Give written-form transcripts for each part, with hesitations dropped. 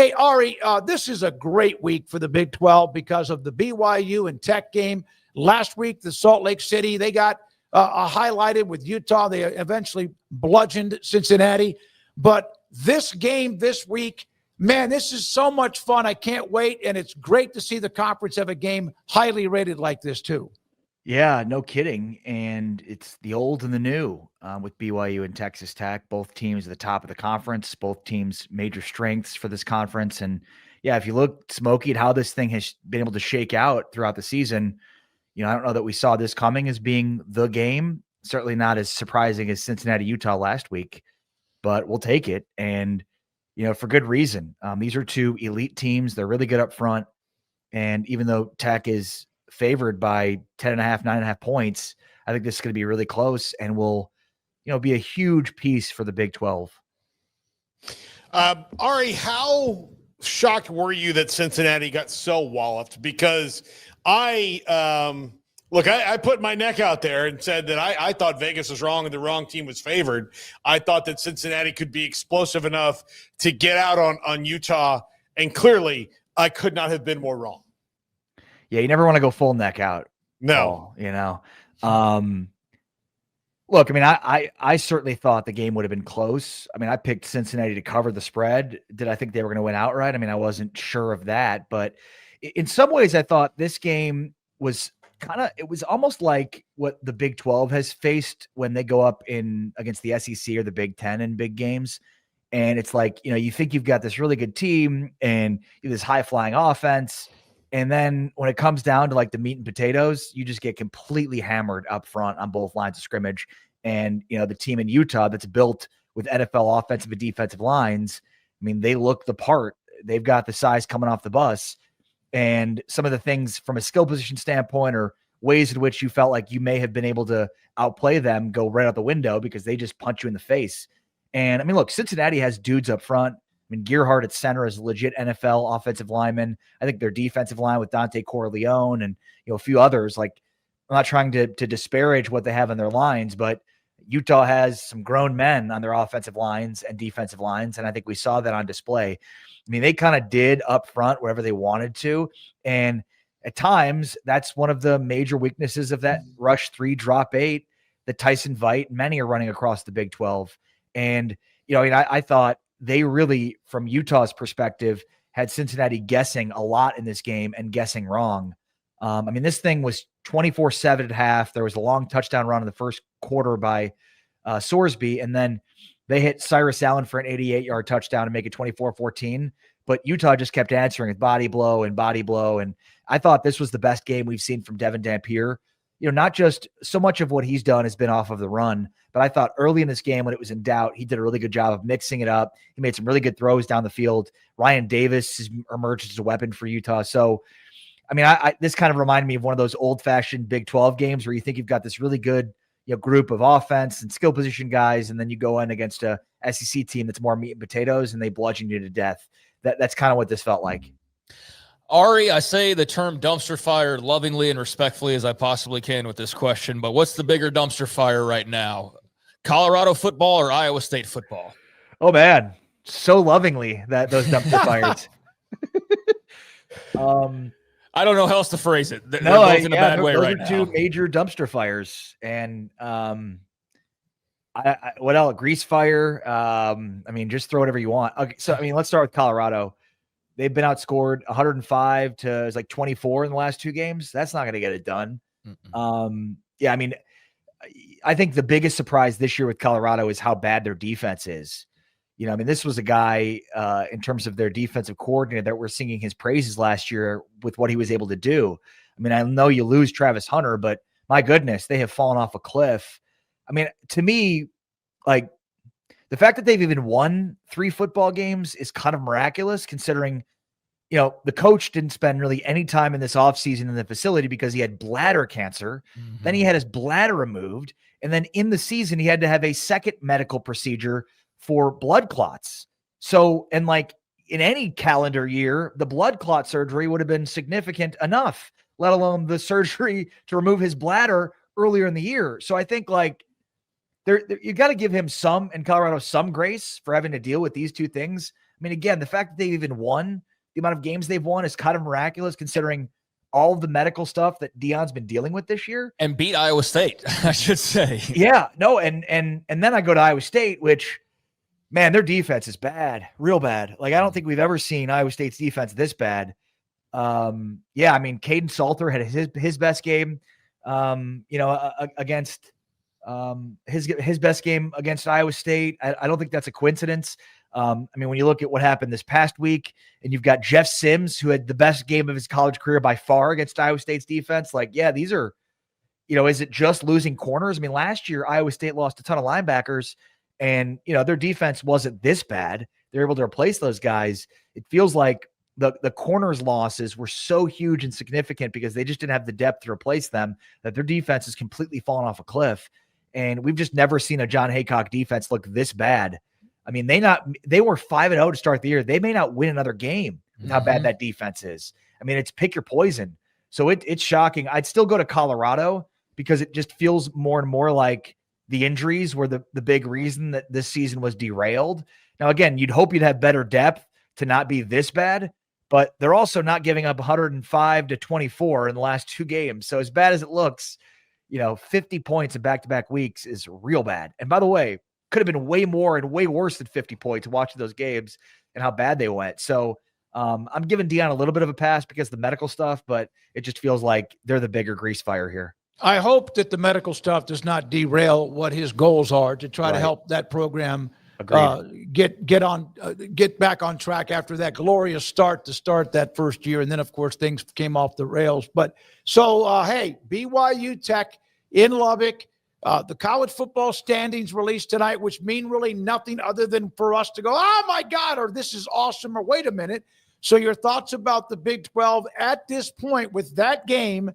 Hey, Ari, this is a great week for the Big 12 because of the BYU and Tech game. Last week, the Salt Lake City, they got highlighted with Utah. They eventually bludgeoned Cincinnati. But this game this week, man, this is so much fun. I can't wait. And it's great to see the conference have a game highly rated like this, too. Yeah, no kidding. And it's the old and the new with BYU and Texas Tech. Both teams at the top of the conference, both teams major strengths for this conference. And yeah, if you look, Smokey, at how this thing has been able to shake out throughout the season, I don't know that we saw this coming as being the game. Certainly not as surprising as Cincinnati, Utah last week, but we'll take it. And, for good reason. These are two elite teams. They're really good up front. And even though Tech is favored by 10.5, 9.5 points, I think this is going to be really close and will, be a huge piece for the Big 12. Ari, how shocked were you that Cincinnati got so walloped? Because I put my neck out there and said that I thought Vegas was wrong and the wrong team was favored. I thought that Cincinnati could be explosive enough to get out on Utah, and clearly I could not have been more wrong. Yeah, you never want to go full neck out. No. Look, I certainly thought the game would have been close. I picked Cincinnati to cover the spread. Did I think they were going to win outright? I wasn't sure of that. But in some ways, I thought this game was it was almost like what the Big 12 has faced when they go up against the SEC or the Big 10 in big games. And it's like, you think you've got this really good team and this high-flying offense. And then when it comes down to like the meat and potatoes, you just get completely hammered up front on both lines of scrimmage. And, the team in Utah that's built with NFL offensive and defensive lines, they look the part. They've got the size coming off the bus. And some of the things from a skill position standpoint or ways in which you felt like you may have been able to outplay them go right out the window because they just punch you in the face. And look, Cincinnati has dudes up front. Gearhart at center is a legit NFL offensive lineman. I think their defensive line with Dante Corleone and a few others, like I'm not trying to disparage what they have on their lines, but Utah has some grown men on their offensive lines and defensive lines, and I think we saw that on display. They kind of did up front wherever they wanted to, and at times that's one of the major weaknesses of that rush 3 drop 8 that Tyson Veit, many are running across the Big 12. And I thought they really, from Utah's perspective, had Cincinnati guessing a lot in this game and guessing wrong. This thing was 24-7 at half. There was a long touchdown run in the first quarter by Sorsby, and then they hit Cyrus Allen for an 88-yard touchdown to make it 24-14. But Utah just kept answering with body blow. And I thought this was the best game we've seen from Devin Dampier. Not just so much of what he's done has been off of the run, but I thought early in this game when it was in doubt, he did a really good job of mixing it up. He made some really good throws down the field. Ryan Davis has emerged as a weapon for Utah. So, this kind of reminded me of one of those old-fashioned Big 12 games where you think you've got this really good group of offense and skill position guys, and then you go in against a SEC team that's more meat and potatoes, and they bludgeon you to death. That's kind of what this felt like. Ari, I say the term dumpster fire lovingly and respectfully as I possibly can with this question, but what's the bigger dumpster fire right now? Colorado football or Iowa State football? Oh, man. So lovingly that those dumpster fires. I don't know how else to phrase it. They're both in a bad way right now. Those are two major dumpster fires. And what else? Grease fire. Just throw whatever you want. Okay, so, let's start with Colorado. They've been outscored 105 to 24 in the last 2 games. That's not going to get it done. I think the biggest surprise this year with Colorado is how bad their defense is. This was a guy in terms of their defensive coordinator that we're singing his praises last year with what he was able to do. I know you lose Travis Hunter, but my goodness, they have fallen off a cliff. To me, the fact that they've even won 3 football games is kind of miraculous considering, the coach didn't spend really any time in this offseason in the facility because he had bladder cancer. Mm-hmm. Then he had his bladder removed. And then in the season, he had to have a second medical procedure for blood clots. So, in any calendar year, the blood clot surgery would have been significant enough, let alone the surgery to remove his bladder earlier in the year. So I think you got to give him and Colorado some grace for having to deal with these 2 things. I mean, again, the fact that they've even won, the amount of games they've won is kind of miraculous considering all of the medical stuff that Deion's been dealing with this year. And beat Iowa State, I should say. Yeah, no, and then I go to Iowa State, which, man, their defense is bad, real bad. Like, I don't think we've ever seen Iowa State's defense this bad. Yeah, I mean, Caden Salter had his best game, against his best game against Iowa State. I don't think that's a coincidence. I mean, when you look at what happened this past week, and you've got Jeff Sims, who had the best game of his college career by far against Iowa State's defense. Like, yeah, these are, is it just losing corners? I mean, last year, Iowa State lost a ton of linebackers, and, their defense wasn't this bad. They're able to replace those guys. It feels like the corners losses were so huge and significant because they just didn't have the depth to replace them, that their defense has completely fallen off a cliff. And we've just never seen a John Haycock defense look this bad. I mean, they were 5-0 to start the year. They may not win another game with how bad that defense is. I mean, it's pick your poison. So it's shocking. I'd still go to Colorado because it just feels more and more like the injuries were the big reason that this season was derailed. Now, again, you'd hope you'd have better depth to not be this bad, but they're also not giving up 105 to 24 in the last 2 games. So as bad as it looks, 50 points in back-to-back weeks is real bad. And by the way, could have been way more and way worse than 50 points watching those games and how bad they went. So I'm giving Deion a little bit of a pass because of the medical stuff, but it just feels like they're the bigger grease fire here. I hope that the medical stuff does not derail what his goals are to try to help that program get back on track after that glorious start that first year. And then, of course, things came off the rails. But so, hey, BYU Tech in Lubbock, the college football standings released tonight, which mean really nothing other than for us to go, oh, my God, or this is awesome, or wait a minute. So your thoughts about the Big 12 at this point with that game,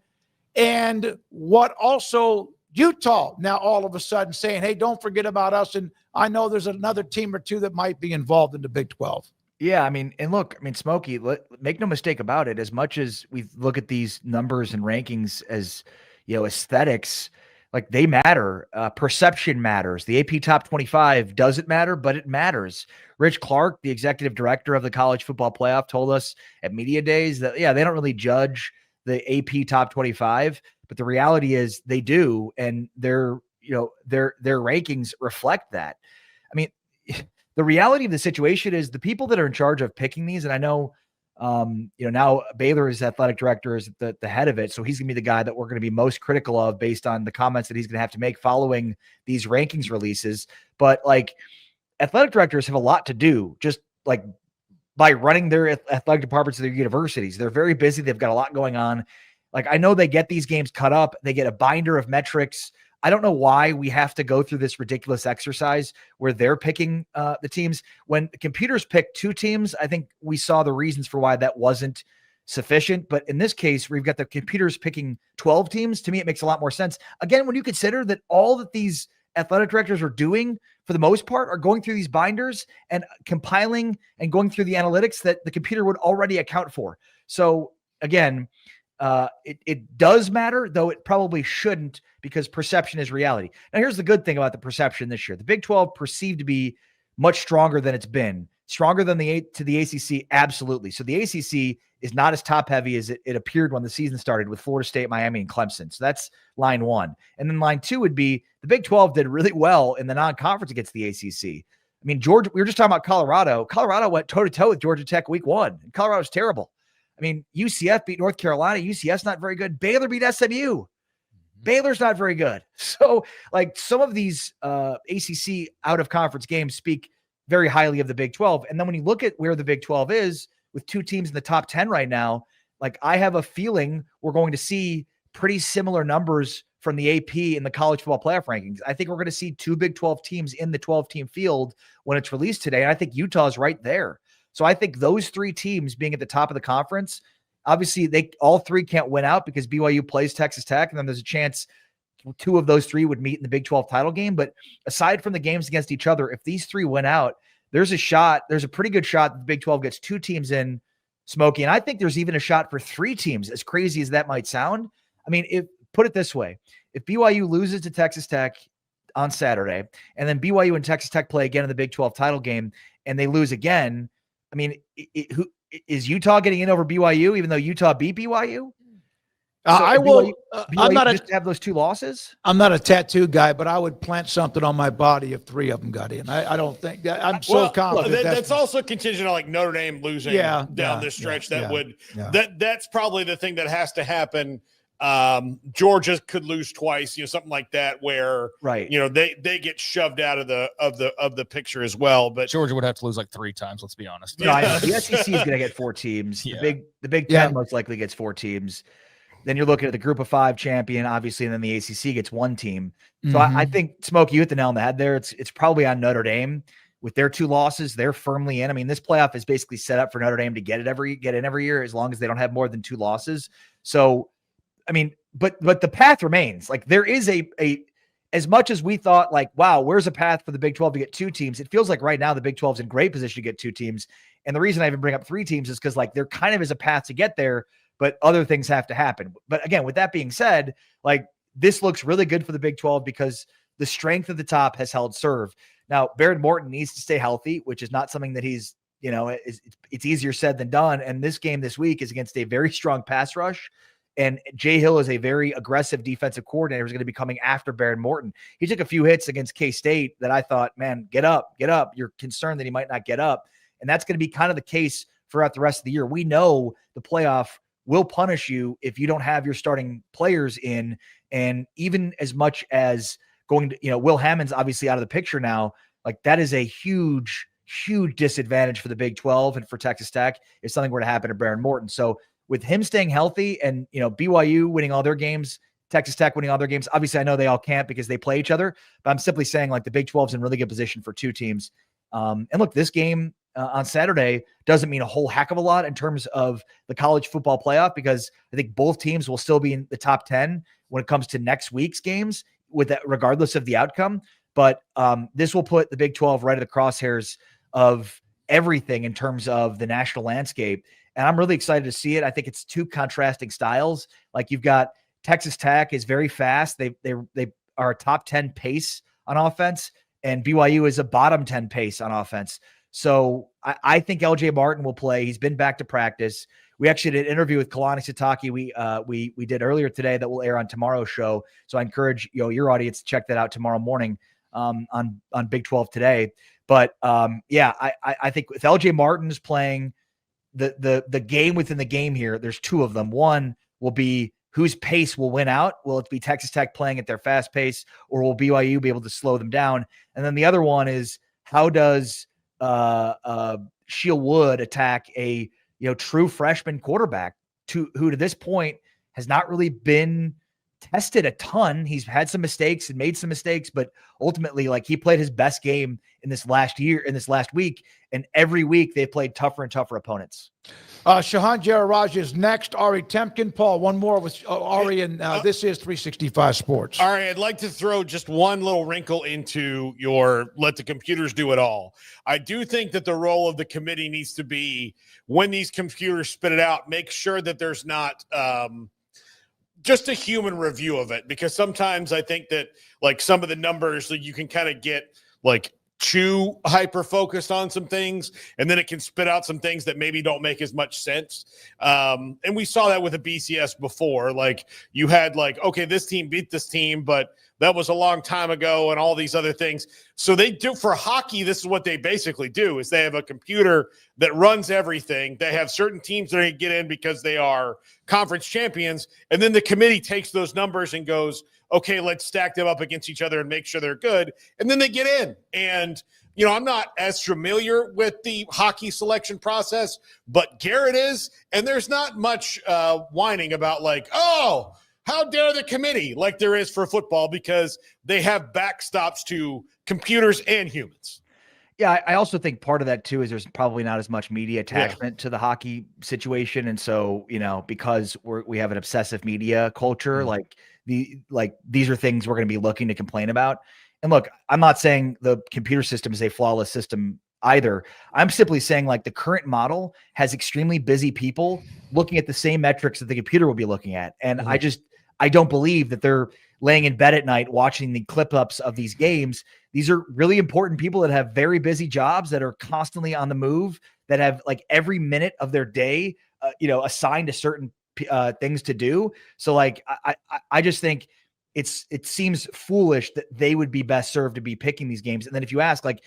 and what also Utah now all of a sudden saying, hey, don't forget about us. And I know there's another team or two that might be involved in the Big 12. Yeah, I mean, and look, Smokey, make no mistake about it. As much as we look at these numbers and rankings as, aesthetics, like they matter. Perception matters. The AP Top 25 doesn't matter, but it matters. Rich Clark, the executive director of the College Football Playoff, told us at Media Days that, they don't really judge the AP Top 25, but the reality is they do, and their rankings reflect that. I mean, the reality of the situation is the people that are in charge of picking these, and I know, now Baylor's athletic director is the head of it, so he's going to be the guy that we're going to be most critical of based on the comments that he's going to have to make following these rankings releases. But like, athletic directors have a lot to do, just like by running their athletic departments of their universities. They're very busy. They've got a lot going on. Like, I know they get these games cut up. They get a binder of metrics. I don't know why we have to go through this ridiculous exercise where they're picking the teams. When the computers pick 2 teams, I think we saw the reasons for why that wasn't sufficient. But in this case, we've got the computers picking 12 teams. To me, it makes a lot more sense. Again, when you consider that all that these athletic directors are doing, for the most part, are going through these binders and compiling and going through the analytics that the computer would already account for. So again, it does matter, though it probably shouldn't, because perception is reality. Now, here's the good thing about the perception this year. The Big 12 perceived to be much stronger than it's been. Stronger than the ACC, absolutely. So the ACC is not as top-heavy as it appeared when the season started with Florida State, Miami, and Clemson. So that's line 1. And then line 2 would be the Big 12 did really well in the non-conference against the ACC. I mean, Georgia, we were just talking about Colorado. Colorado went toe-to-toe with Georgia Tech week 1. And Colorado's terrible. I mean, UCF beat North Carolina. UCF's not very good. Baylor beat SMU. Baylor's not very good. So, like, some of these ACC out-of-conference games speak very highly of the Big 12. And then when you look at where the Big 12 is with 2 teams in the top 10 right now, like, I have a feeling we're going to see pretty similar numbers from the AP in the college football playoff rankings. I think we're going to see 2 Big 12 teams in the 12-team field when it's released today. And I think Utah is right there. So I think those 3 teams being at the top of the conference, obviously all 3 can't win out because BYU plays Texas Tech, and then there's a chance 2 of those 3 would meet in the Big 12 title game. But aside from the games against each other, if these 3 win out, there's a pretty good shot that the Big 12 gets 2 teams in, Smokey. And I think there's even a shot for 3 teams, as crazy as that might sound. I mean, put it this way. If BYU loses to Texas Tech on Saturday, and then BYU and Texas Tech play again in the Big 12 title game, and they lose again, I mean, who is Utah getting in over BYU, even though Utah beat BYU? I will. BYU I'm not just have those 2 losses. I'm not a tattoo guy, but I would plant something on my body if 3 of them got in. I don't think that. I'm so confident. That's also contingent on like Notre Dame losing down this stretch. That's probably the thing that has to happen. Georgia could lose twice, something like that, where they get shoved out of the picture as well. But Georgia would have to lose like 3 times. Let's be honest. No, the SEC is going to get 4 teams. Yeah. The Big Ten most likely gets 4 teams. Then you're looking at the Group of 5 champion, obviously, and then the ACC gets 1 team. So I think, Smokey, you hit the nail on the head there. It's probably on Notre Dame with their 2 losses. They're firmly in. I mean, this playoff is basically set up for Notre Dame to get in every year, as long as they don't have more than 2 losses. So, I mean, but the path remains. Like, there is a as much as we thought, like, wow, where's a path for the Big 12 to get 2 teams? It feels like right now the Big 12 is in great position to get 2 teams. And the reason I even bring up 3 teams is because, like, there kind of is a path to get there, but other things have to happen. But again, with that being said, like, this looks really good for the Big 12 because the strength of the top has held serve. Now, Baron Morton needs to stay healthy, which is not something that he's, it's easier said than done. And this game this week is against a very strong pass rush. And Jay Hill is a very aggressive defensive coordinator who's going to be coming after Baron Morton. He took a few hits against K-State that I thought, man, get up. You're concerned that he might not get up. And that's going to be kind of the case throughout the rest of the year. We know the playoff will punish you if you don't have your starting players in. And even as much as going to, Will Hammond's obviously out of the picture now, like, that is a huge, huge disadvantage for the Big 12 and for Texas Tech if something were to happen to Baron Morton. So with him staying healthy and, BYU winning all their games, Texas Tech winning all their games, obviously I know they all can't because they play each other, but I'm simply saying, like, the Big 12 is in really good position for 2 teams. And look, this game on Saturday doesn't mean a whole heck of a lot in terms of the college football playoff, because I think both teams will still be in the top 10 when it comes to next week's games, with that, regardless of the outcome. But this will put the Big 12 right at the crosshairs of everything in terms of the national landscape. And I'm really excited to see it. I think it's 2 contrasting styles. Like, you've got Texas Tech is very fast. They are a top 10 pace on offense, and BYU is a bottom 10 pace on offense. So I think LJ Martin will play. He's been back to practice. We actually did an interview with Kalani Sitake. We did earlier today that will air on tomorrow's show. So I encourage your audience to check that out tomorrow morning on Big 12 Today. But I think with LJ Martin's playing the game within the game here, there's 2 of them. One will be whose pace will win out. Will it be Texas Tech playing at their fast pace, or will BYU be able to slow them down? And then the other one is, how does Sheil Wood attack a true freshman quarterback who to this point has not really been tested a ton. He's had some mistakes and made some mistakes, but ultimately, like, he played his best game in this last week, and every week they played tougher and tougher opponents. Shahan Jarraj is next. Ari Temkin. Paul, one more with Ari, and this is 365 Sports. All right, I'd like to throw just one little wrinkle into your let the computers do it all. I do think that the role of the committee needs to be, when these computers spit it out, make sure that there's not just a human review of it, because sometimes I think that, like, some of the numbers that you can kind of get, like, too hyper focused on some things, and then it can spit out some things that maybe don't make as much sense. And we saw that with a BCS before. Like, you had, like, okay, this team beat this team, but that was a long time ago, and all these other things. So they do, for hockey, this is what they basically do, is they have a computer that runs everything. They have certain teams that they get in because they are conference champions, and then the committee takes those numbers and goes, okay, let's stack them up against each other and make sure they're good. And then they get in. And, I'm not as familiar with the hockey selection process, but Garrett is. And there's not much whining about, like, oh, how dare the committee, like there is for football, because they have backstops to computers and humans. Yeah, I also think part of that too is there's probably not as much media attachment to the hockey situation, and so because we have an obsessive media culture, these are things we're going to be looking to complain about. And look, I'm not saying the computer system is a flawless system either. I'm simply saying, like, the current model has extremely busy people looking at the same metrics that the computer will be looking at, and I don't believe that they're laying in bed at night watching the clip-ups of these games. These are really important people that have very busy jobs, that are constantly on the move, that have like every minute of their day, assigned to certain things to do. So like, I just think it seems foolish that they would be best served to be picking these games. And then if you ask, like,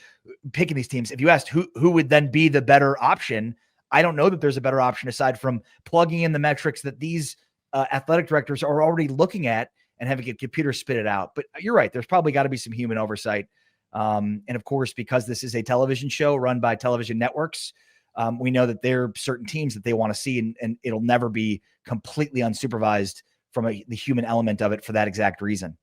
picking these teams, if you asked who would then be the better option, I don't know that there's a better option aside from plugging in the metrics that these athletic directors are already looking at and having a computer spit it out. But you're right. There's probably got to be some human oversight. And of course, because this is a television show run by television networks, we know that there are certain teams that they want to see, and it'll never be completely unsupervised from the human element of it for that exact reason.